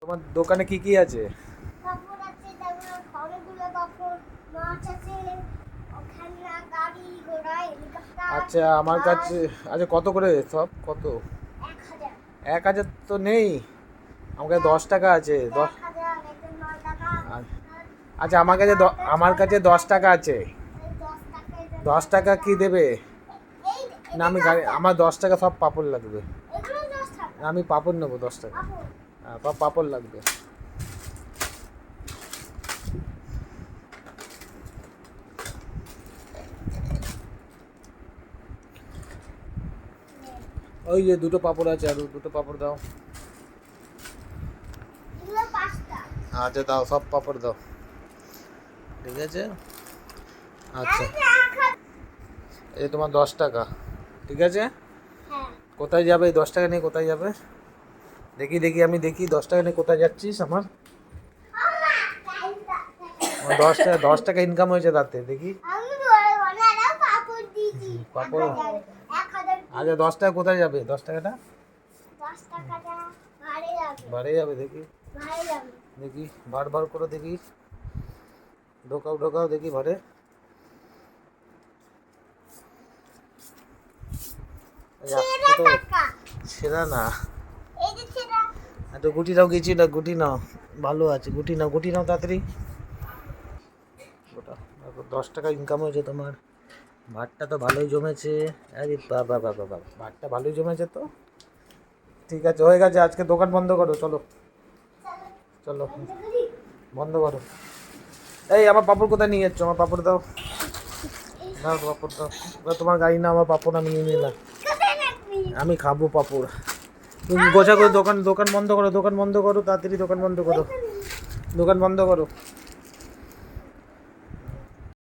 তোমার দোকানে কি কি আছে? কাপড় আছে, তারপর অনেকগুলো কাপড়, মাছ আছে, খেলনা, গাড়ি, ঘোড়া, হেলিকপ্টার। আচ্ছা আমার কাছে আচ্ছা কত করে সব কত? 1000। 1,000 তো নেই, আমার কাছে 10 টাকা আছে। 1000, 9 টাকা। আচ্ছা আমার কাছে 10 টাকা আছে। 10 টাকা, 10 টাকা কি দেবে? এই না আমি গাড়ি আমার 10 টাকা সব পাপড় লাগবে। এগুলো 10 টাকা। আমি পাপড় নেবো 10 টাকা। কাপড়। হ্যাঁ পাপড় লাগবে। ওই যে দুটো পাপড় আছে, আর দুটো পাপড় দাও। এগুলো 5 টাকা। আচ্ছা দাও, সব পাপড় দাও। ঠিক আছে। আচ্ছা এই যে তোমার 10 টাকা। ঠিক আছে। হ্যাঁ। কোথায় যাবে এই 10 টাকা নিয়ে? কোথায় যাবে দেখি দেখি, আমি দেখি 10 টাকা নিয়ে কোথায় যাচ্ছিস আমার। আমার 10 টাকা ইনকাম হয়েছে তাতে, দেখি। আমি বড় বানালাম, কাপড় দিয়েছি। পাপড় 1000। আচ্ছা 10 টাকা কোথায় যাবে? 10 টাকাটা 10 টাকাটা বাড়ে যাবে। বাড়ে যাবে, দেখি বাড়ে যাবে। দেখি, বার করে দেখি, ঢোকাও ঢোকাও দেখি ঘরে। এই আজকে তো টাকা। সেরা না। এই যে ছেড়া। এত গুটি নাও, গেছি না, গুটি নাও, ভালো আছে, গুটি নাও তাড়াতাড়ি। ওটা 10 টাকা ইনকাম হয়েছে তোমার। ভাতটা তো ভালোই জমেছে। আরে বাবা বাবা বাবা, ভাতটা ভালোই জমেছে তো। ঠিক আছে, হয়ে গেছে, আজকে দোকান বন্ধ করো, চলো চলো বন্ধ করো। এই আমার পাপড় কোথায় নিয়ে যাচ্ছ? আমার পাপড় দাও, দাও পাপড় দাও। ওটা তোমার গাড়ি না, আমার পাপড় আমি নিয়ে নিলাম। কোথায় রাখবি? আমি খাবো পাপড়। তুমি গোছা করে দোকান বন্ধ করো, তাড়াতাড়ি দোকান বন্ধ করো, দোকান বন্ধ করো।